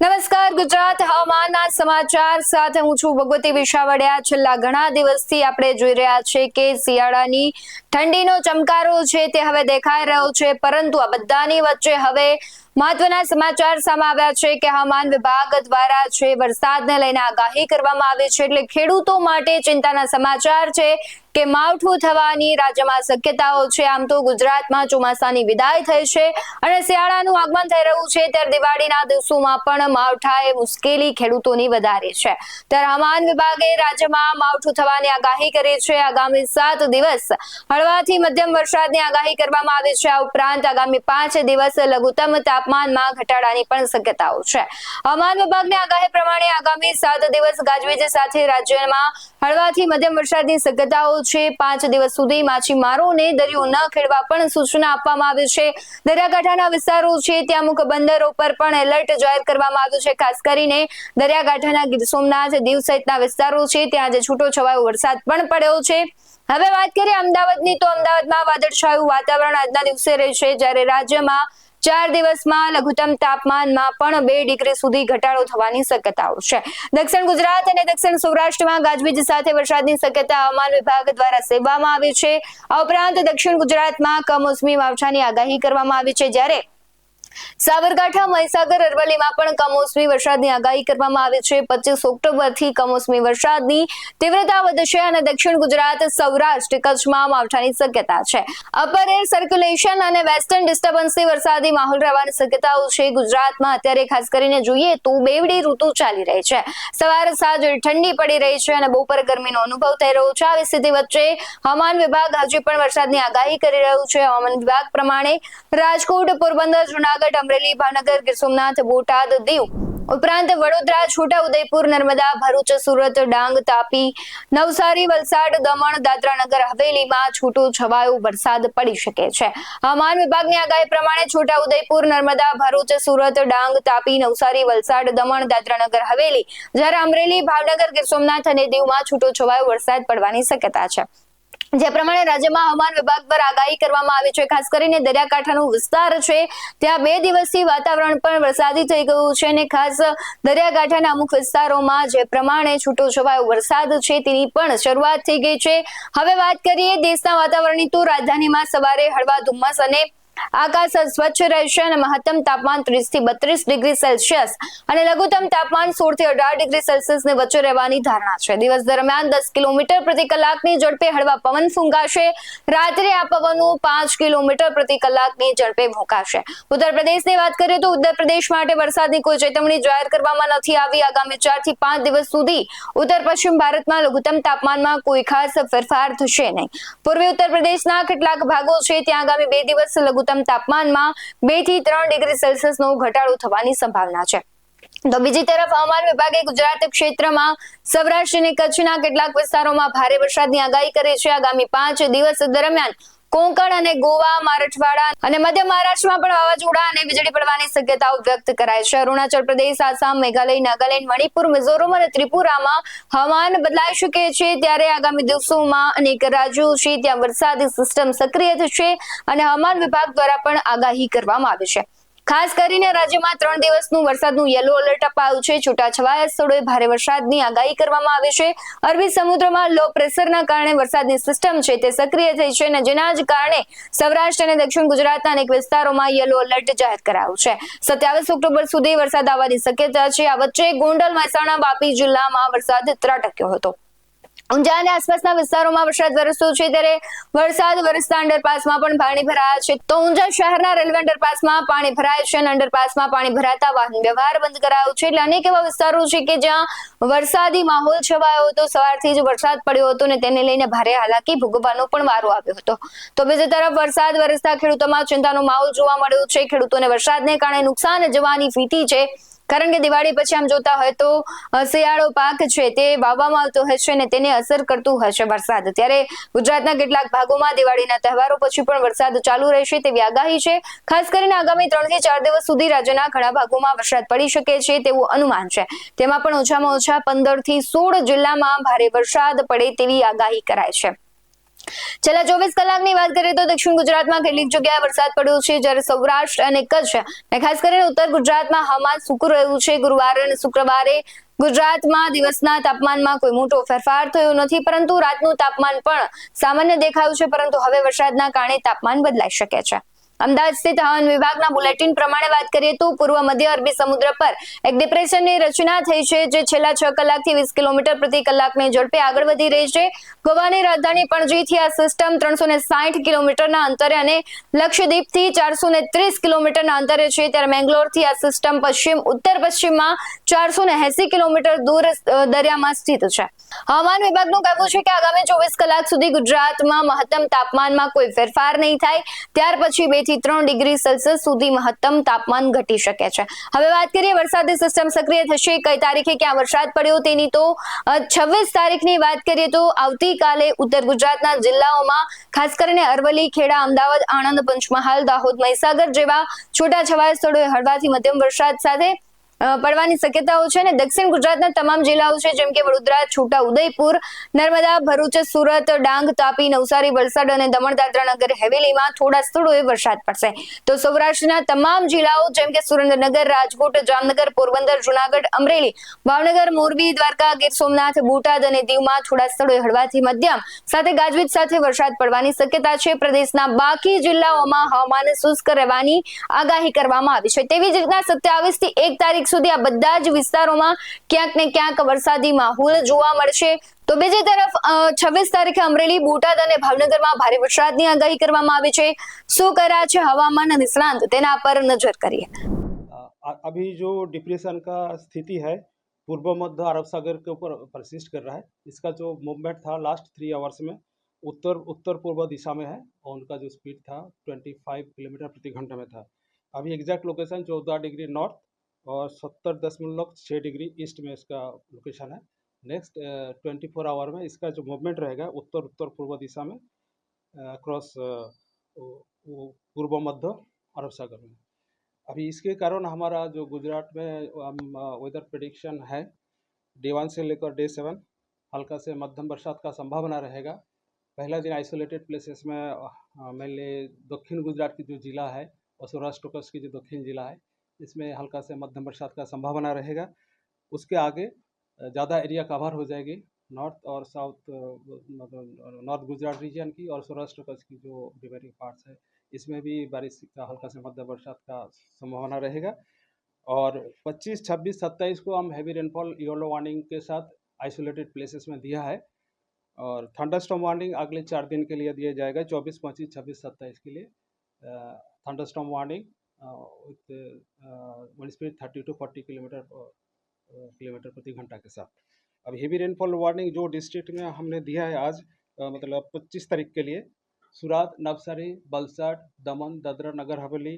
નમસ્કાર, ગુજરાત હવામાનના સમાચાર સાથે હું છું ભગવતી વિશાવડિયા। છેલ્લા ઘણા દિવસથી આપણે જોઈ રહ્યા છે કે શિયાળાની ઠંડીનો ચમકારો છે તે હવે દેખાઈ રહ્યો છે, પરંતુ આ બધાની વચ્ચે હવે મહત્વના સમાચાર સામે આવ્યા છે કે હવામાન વિભાગ દ્વારા છે વરસાદને લઈને આગાહી કરવામાં આવી છે। એટલે ખેડૂતો માટે ચિંતાના સમાચાર છે કે માવઠું થવાની રાજ્યમાં શક્યતાઓ છે। આમ તો ગુજરાતમાં ચોમાસાની વિદાય થઈ છે અને શિયાળાનું આગમન થઈ રહ્યું છે, ત્યારે દિવાળીના દિવસોમાં પણ માવઠાએ મુશ્કેલી ખેડૂતોની વધારી છે। ત્યારે હવામાન વિભાગે રાજ્યમાં માવઠું થવાની આગાહી કરી છે। આગામી 7 દિવસ હળવાથી મધ્યમ વરસાદની આગાહી કરવામાં આવી છે। આ ઉપરાંત આગામી 5 દિવસ લઘુત્તમ તાપમાનમાં ઘટાડાની પણ શક્યતાઓ છે। હવામાન વિભાગની આગાહી પ્રમાણે આગામી 7 દિવસ ગાજવીજ સાથે રાજ્યમાં હળવાથી મધ્યમ વરસાદની શક્યતાઓ છે। 5 દિવસ સુધી માછીમારોને દરિયો ન ખેડવા પણ સૂચના આપવામાં આવી છે। દરિયાકાંઠાના વિસ્તારો છે ત્યાં અમુક બંદરો પર પણ એલર્ટ જાહેર કરવામાં આવ્યું છે। ખાસ કરીને દરિયાકાંઠાના ગીર સોમનાથ, દીવ સહિતના વિસ્તારો છે ત્યાં આજે છૂટો છવાયો વરસાદ પણ પડ્યો છે। હવે વાત કરીએ અમદાવાદની, તો અમદાવાદમાં વાદળછાયું વાતાવરણ આજના દિવસે રહેશે, જ્યારે રાજ્યમાં 4 દિવસમાં લઘુત્તમ તાપમાનમાં પણ 2 ડિગ્રી સુધી ઘટાડો થવાની શક્યતાઓ છે। દક્ષિણ ગુજરાત અને દક્ષિણ સૌરાષ્ટ્રમાં ગાજવીજ સાથે વરસાદની શક્યતા હવામાન વિભાગ દ્વારા સેવવામાં આવી છે। આ ઉપરાંત દક્ષિણ ગુજરાતમાં કમોસમી માવઠાની આગાહી કરવામાં આવી છે, જ્યારે સાબરકાંઠા, મહીસાગર, અરવલ્લીમાં પણ કમોસમી વરસાદની આગાહી કરવામાં આવી છે। 25 ઓક્ટોબરથી કમોસમી વરસાદની તીવ્રતા વધશે અને દક્ષિણ ગુજરાત, સૌરાષ્ટ્ર, કચ્છમાં માવઠાની શક્યતા છે। અપર એર સર્ક્યુલેશન અને વેસ્ટર્ન ડિસ્ટર્બન્સથી વરસાદી માહોલ રહેવાની શક્યતાઓ છે। ગુજરાતમાં અત્યારે ખાસ કરીને જોઈએ તો બેવડી ઋતુ ચાલી રહી છે। સવાર સાંજ ઠંડી પડી રહી છે અને બપોર ગરમીનો અનુભવ થઈ રહ્યો છે। આવી સ્થિતિ વચ્ચે હવામાન વિભાગ હજી પણ વરસાદની આગાહી કરી રહ્યું છે। હવામાન વિભાગ પ્રમાણે રાજકોટ, પોરબંદર, જૂનાગઢ, અમરેલી, ભાવનગર, ગીર સોમનાથ, બોટાદ, દીવ ઉપરાંત વડોદરા, છોટા ઉદેપુર, નર્મદા, ભરૂચ, સુરત, ડાંગ, તાપી, નવસારી, વલસાડ, દમણ, દાદરા નગર હવેલીમાં છૂટો છવાયો વરસાદ પડી શકે છે। હવામાન વિભાગની આગાહી પ્રમાણે છોટા ઉદેપુર, નર્મદા, ભરૂચ, સુરત, ડાંગ, તાપી, નવસારી, વલસાડ, દમણ, દાદરા નગર હવેલી, જ્યારે અમરેલી, ભાવનગર, ગીર સોમનાથ અને દીવમાં છૂટો છવાયો વરસાદ પડવાની શક્યતા છે। જે પ્રમાણે રાજ્યમાં હવામાન વિભાગ પર આગાહી કરવામાં આવી છે। ખાસ કરીને દરિયાકાંઠાનો વિસ્તાર છે ત્યાં 2 દિવસથી વાતાવરણ પણ વરસાદી થઈ ગયું છે અને ખાસ દરિયાકાંઠાના અમુક વિસ્તારોમાં જે પ્રમાણે છૂટો છવાયો વરસાદ છે તેની પણ શરૂઆત થઈ ગઈ છે। હવે વાત કરીએ દેશના વાતાવરણની, તો રાજધાનીમાં સવારે હળવા ધુમ્મસ અને આકાશ સ્વચ્છ રહેશે અને મહત્તમ તાપમાન 30 થી 32 ડિગ્રી સેલ્સિયસ અને લઘુત્તમ તાપમાન 16 થી 18 ડિગ્રી સેલ્સિયસની વચ્ચે રહેવાની ધારણા છે। દિવસ દરમિયાન 10 કિલોમીટર પ્રતિ કલાકની ઝડપે હળવા પવન ફૂંકાશે। રાત્રે આ પવનો 5 કિલોમીટર પ્રતિ કલાકની ઝડપે ફૂંકાશે। ઉત્તર પ્રદેશની વાત કરીએ તો ઉત્તર પ્રદેશ માટે વરસાદની કોઈ ચેતવણી જાહેર કરવામાં નથી આવી। આગામી 4 થી 5 દિવસ સુધી ઉત્તર પશ્ચિમ ભારતમાં લઘુત્તમ તાપમાનમાં કોઈ ખાસ ફેરફાર થશે નહીં। પૂર્વી ઉત્તર પ્રદેશના કેટલાક ભાગો છે ત્યાં આગામી 2 દિવસ લઘુત્તમ તાપમાનમાં 2 થી 3 ડિગ્રી સેલ્સિયસનો ઘટાડો થવાની સંભાવના છે। તો બીજી તરફ હવામાન વિભાગે ગુજરાત ક્ષેત્રમાં સૌરાષ્ટ્ર અને કચ્છના કેટલાક વિસ્તારોમાં ભારે વરસાદની આગાહી કરી છે। આગામી 5 દિવસ દરમિયાન કોંકણ અને ગોવા, મરાઠવાડા અને મધ્ય મહારાષ્ટ્રમાં પણ વાવાઝોડા અને વીજળી પડવાની શક્યતાઓ વ્યક્ત કરાઈ છે। અરુણાચલ પ્રદેશ, આસામ, મેઘાલય, નાગાલેન્ડ, મણિપુર, મિઝોરમ અને ત્રિપુરામાં હવામાન બદલાઈ શકે છે, ત્યારે આગામી દિવસોમાં અનેક રાજ્યો છે ત્યાં વરસાદી સિસ્ટમ સક્રિય થશે અને હવામાન વિભાગ દ્વારા પણ આગાહી કરવામાં આવી છે। ખાસ કરીને રાજ્યમાં 3 દિવસનું વરસાદનું યલો એલર્ટ અપાયું છે। છૂટાછવાયા સ્થળોએ ભારે વરસાદની આગાહી કરવામાં આવી છે। અરબી સમુદ્રમાં લો પ્રેશરના કારણે વરસાદની સિસ્ટમ છે તે સક્રિય થઈ છે અને જેના જ કારણે સૌરાષ્ટ્ર અને દક્ષિણ ગુજરાતના અનેક વિસ્તારોમાં યલો એલર્ટ જાહેર કરાયું છે। 27 ઓક્ટોબર સુધી વરસાદ આવવાની શક્યતા છે। આ વચ્ચે ગોંડલ, મહેસાણા, વાપી જિલ્લામાં વરસાદ ત્રાટક્યો હતો। ઊંઝા અને આસપાસના વિસ્તારોમાં વરસાદ વરસ્યો છે, ત્યારે વરસાદ વરસતા અંડરપાસમાં પણ પાણી ભરાયા છે। તો ઊંઝા શહેરના રેલવે અંડરપાસમાં પાણી ભરાય છે અને અંડરપાસમાં પાણી ભરાતા વાહન વ્યવહાર બંધ કરાયો છે। એટલે અનેક એવા વિસ્તારો છે કે જ્યાં વરસાદી માહોલ છવાયો હતો, સવારથી જ વરસાદ પડ્યો હતો અને તેને લઈને ભારે હાલાકી ભોગવવાનો પણ વારો આવ્યો હતો। તો બીજી તરફ વરસાદ વરસતા ખેડૂતોમાં ચિંતાનો માહોલ જોવા મળ્યો છે। ખેડૂતોને વરસાદને કારણે નુકસાન જવાની ભીતિ છે, કારણ કે દિવાળી પછી આમ જોતા હોય તો શિયાળો પાક છે તે વાવવામાં આવતો હશે અને તેને અસર કરતું હશે વરસાદ। ત્યારે ગુજરાતના કેટલાક ભાગોમાં દિવાળીના તહેવારો પછી પણ વરસાદ ચાલુ રહેશે તેવી આગાહી છે। ખાસ કરીને આગામી 3 થી 4 દિવસ સુધી રાજ્યના ઘણા ભાગોમાં વરસાદ પડી શકે છે તેવું અનુમાન છે। તેમાં પણ ઓછામાં ઓછા 15 થી 16 જિલ્લામાં ભારે વરસાદ પડે તેવી આગાહી કરાઈ છે। છેલ્લા 24 કલાકની વાત કરીએ તો દક્ષિણ ગુજરાતમાં કેટલીક જગ્યાએ વરસાદ પડ્યો છે, જ્યારે સૌરાષ્ટ્ર અને કચ્છ અને ખાસ કરીને ઉત્તર ગુજરાતમાં હવામાન સૂકું રહ્યું છે. ગુરુવારે અને શુક્રવારે ગુજરાતમાં દિવસના તાપમાનમાં કોઈ મોટો ફેરફાર થયો નથી, પરંતુ રાતનું તાપમાન પણ સામાન્ય દેખાયું છે. પરંતુ હવે વરસાદના કારણે તાપમાન બદલાઈ શકે છે. અમદાવાદ સ્થિત હવામાન વિભાગના બુલેટિન પ્રમાણે વાત કરીએ તો પૂર્વ મધ્ય અરબી સમુદ્ર પર એક ડિપ્રેશનની રચના થઈ છે, જે છેલ્લા 6 કલાકથી 20 કિલોમીટર પ્રતિ કલાકની ઝડપે આગળ વધી રહી છે. ગોવાની રાજધાની પણજીથી આ સિસ્ટમ 360 કિલોમીટરના અંતરે અને લક્ષદ્વીપથી 430 કિલોમીટરના અંતરે છે, ત્યારે મેંગ્લોરથી આ સિસ્ટમ પશ્ચિમ ઉત્તર પશ્ચિમમાં 480 કિલોમીટર દૂર દરિયામાં સ્થિત છે. હવામાન વિભાગનું કહેવું છે કે આગામી 24 કલાક સુધી ગુજરાતમાં મહત્તમ તાપમાનમાં કોઈ ફેરફાર નહીં થાય. ત્યાર પછી 2 થી 3 ડિગ્રી સેલ્સિયસ સુધી મહત્તમ તાપમાન ઘટી શકે છે. હવે વાત કરીએ વરસાદી સિસ્ટમ સક્રિય થશે કઈ તારીખે ક્યાં વરસાદ પડ્યો તેની, તો 26 તારીખની વાત કરીએ તો આવતીકાલે ઉત્તર ગુજરાતના જિલ્લાઓમાં ખાસ કરીને અરવલ્લી, ખેડા, અમદાવાદ, આણંદ, પંચમહાલ, દાહોદ, મહીસાગર જેવા છૂટાછવાયા સ્થળોએ હળવાથી મધ્યમ વરસાદ સાથે પડવાની શક્યતાઓ છે. અને દક્ષિણ ગુજરાતના તમામ જિલ્લાઓ છે, જેમ કે વડોદરા, છોટા ઉદેપુર, નર્મદા, ભરૂચ, સુરત, ડાંગ, તાપી, નવસારી, વલસાડ અને દમણ, દાદરા નગર હવેલીમાં થોડા સ્થળોએ વરસાદ પડશે. તો સૌરાષ્ટ્રના તમામ જિલ્લાઓ જેમ કે સુરેન્દ્રનગર, રાજકોટ, જામનગર, પોરબંદર, જુનાગઢ, અમરેલી, ભાવનગર, મોરબી, દ્વારકા, ગીર સોમનાથ, બોટાદ અને દીવમાં થોડા સ્થળોએ હળવાથી મધ્યમ સાથે ગાજવીજ સાથે વરસાદ પડવાની શક્યતા છે. પ્રદેશના બાકી જિલ્લાઓમાં હવામાન શુષ્ક રહેવાની આગાહી કરવામાં આવી છે. તેવી જ રીતના 27 થી 1 તારીખ સુધી આ બધા જ વિસ્તારોમાં ક્યાંક ને ક્યાંક વરસાદી માહોલ જોવા મળશે. તો બીજી તરફ 26 તારીખે અમરેલી, બોટાદ અને ભાવનગરમાં ભારે વરસાદની આગાહી કરવામાં આવી છે. શું કર્યા છે હવામાન નિષ્ણાંત, તેના પર નજર કરીએ. अभी जो डिप्रेशन का स्थिति है पूर्व मध्य अरब सागर के ऊपर परसिस्ट कर रहा है. इसका जो मूवमेंट था लास्ट 3 आवर्स में उत्तर पूर्व दिशा में है और उनका जो स्पीड था 25 किलोमीटर प्रति घंटा में था. अभी एग्जैक्ट लोकेशन 14 डिग्री नॉर्थ और 70.6 डिग्री ईस्ट में इसका लोकेशन है. नेक्स्ट 24 आवर में इसका जो मूवमेंट रहेगा उत्तर पूर्व दिशा में क्रॉस पूर्व मध्य अरब सागर में. अभी इसके कारण हमारा जो गुजरात में वेदर प्रेडिक्शन है डे 1 से लेकर डे 7 हल्का से मध्यम बरसात का संभावना रहेगा. पहला दिन आइसोलेटेड प्लेसेस में मेनली दक्षिण गुजरात की जो जिला है और सौराष्ट्र कच्छ की जो दक्षिण जिला है इसमें हल्का से मध्यम बरसात का संभावना रहेगा. उसके आगे ज़्यादा एरिया कवर हो जाएगी नॉर्थ और साउथ नॉर्थ गुजरात रीजन की और सौराष्ट्र कच्छ की जो रिमेनिंग पार्ट्स है इसमें भी बारिश का हल्का से मध्यम बरसात का संभावना रहेगा. और 25, 26, 27 को हम हैवी रेनफॉल येलो वार्निंग के साथ आइसोलेटेड प्लेसेस में दिया है और थंडरस्टॉर्म वार्निंग अगले 4 दिन के लिए दिया जाएगा 24, 25, 26, 27 के लिए. Thunderstorm warning with wind speed 30 to 40 kilometre प्रति घंटा के साथ. अब हेवी रेनफॉल वार्निंग जो डिस्ट्रिक्ट में हमने दिया है आज मतलब 25 तारीख के लिए सूरत, नवसारी, वलसाड, दमन, दादरा नगर हवेली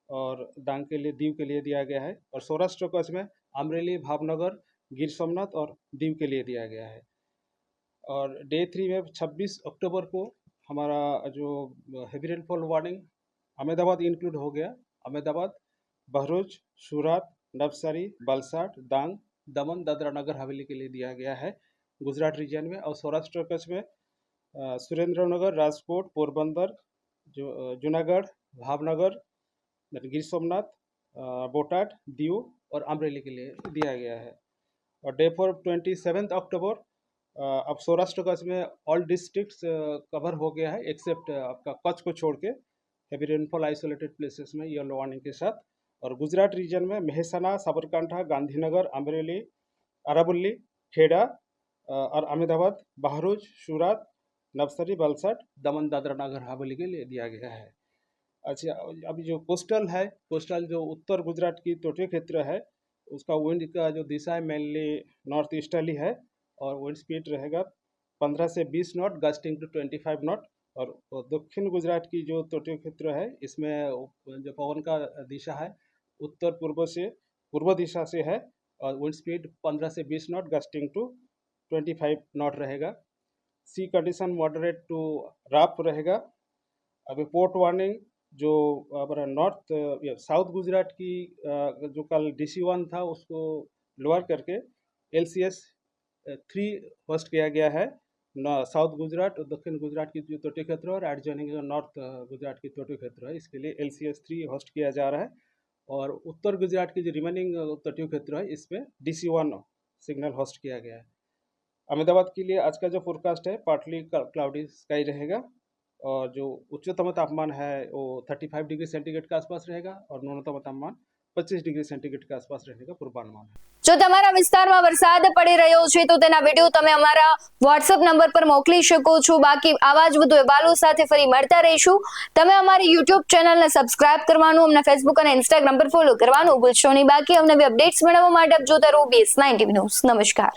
और डांग के लिए, दीव के लिए दिया गया है. और सौराष्ट्र कच्छ में अमरेली, भावनगर, गिर सोमनाथ और दीव के लिए दिया गया है. और डे 3 में 26 अक्टूबर को हमारा जो heavy rainfall warning Ahmedabad include हो गया. अहमदाबाद, भरूच, सूरत, नवसारी, वलसाड, डांग, दमन, दादरा नगर हवेली के लिए दिया गया है गुजरात रीजन में. और सौराष्ट्र कच्छ में सुरेंद्रनगर, राजकोट, पोरबंदर, जूनागढ़, भावनगर, गिर सोमनाथ, बोटाड, दीव और अमरेली के लिए दिया गया है. और डे 4 27 अक्टूबर अब सौराष्ट्र कच्छ में ऑल डिस्ट्रिक्ट्स कवर हो गया है एक्सेप्ट आपका कच्छ को छोड़ के हेवी रेनफॉल आइसोलेटेड प्लेसेस में येलो वार्निंग के साथ. और गुजरात रीजन में मेहसाना, साबरकांठा, गांधीनगर, अमरेली, अरावली, खेड़ा और अहमदाबाद, बहरोज, सूरत, नवसारी, वलसाड, दमन, दादरा नगर हवेली के लिए दिया गया है. अच्छा, अभी जो कोस्टल जो उत्तर गुजरात की तटीय क्षेत्र है उसका विंड का जो दिशा है मेनली नॉर्थ ईस्टर्ली है और विंड स्पीड रहेगा 15 से 20 नॉट गस्टिंग टू 25 नॉट. और दक्षिण गुजरात की जो तटीय क्षेत्र है इसमें जो पवन का दिशा है उत्तर पूर्व दिशा से है और विंड स्पीड 15 से 20 नॉट गस्टिंग टू 25 नॉट रहेगा. सी कंडीशन मॉडरेट टू रफ रहेगा. अभी पोर्ट वार्निंग जो हमारा नॉर्थ साउथ गुजरात की जो कल DC1 था उसको लोअर करके LCS 3 होस्ट किया गया है साउथ गुजरात और दक्षिण गुजरात की जो तटीय क्षेत्र है और एडजॉइनिंग जो नॉर्थ गुजरात की तटीय क्षेत्र है, इसके लिए LCS-3 होस्ट किया जा रहा है। और उत्तर गुजरात की जो रिमेनिंग तटीय क्षेत्र है, इस पे DC-1 सिग्नल होस्ट किया गया है। अहमदाबाद के लिए आज का जो फोरकास्ट है, पार्टली क्लाउडी स्काई रहेगा और जो उच्चतम तापमान है वो 35 डिग्री सेंटीग्रेड के आसपास रहेगा और न्यूनतम तापमान 25 डिग्री सेंटीग्रेड के आसपास रहने का पूर्वानुमान है। જો તમારા વિસ્તારમાં વરસાદ પડી રહ્યો છે તો તેના વિડીયો તમે અમારા WhatsApp નંબર પર મોકલી શકો છો। બાકી આવા જ વધુ અહેવાલો સાથે ફરી મળતા રહીશું। તમે અમારી YouTube ચેનલને સબસ્ક્રાઇબ કરવાનું, અમને Facebook અને Instagram પર ફોલો કરવાનું ભૂલશો નહીં। બાકી અવનવી અપડેટ્સ મેળવવા માટે આપ જોતા રહો BS9 TV ન્યૂઝ। નમસ્કાર।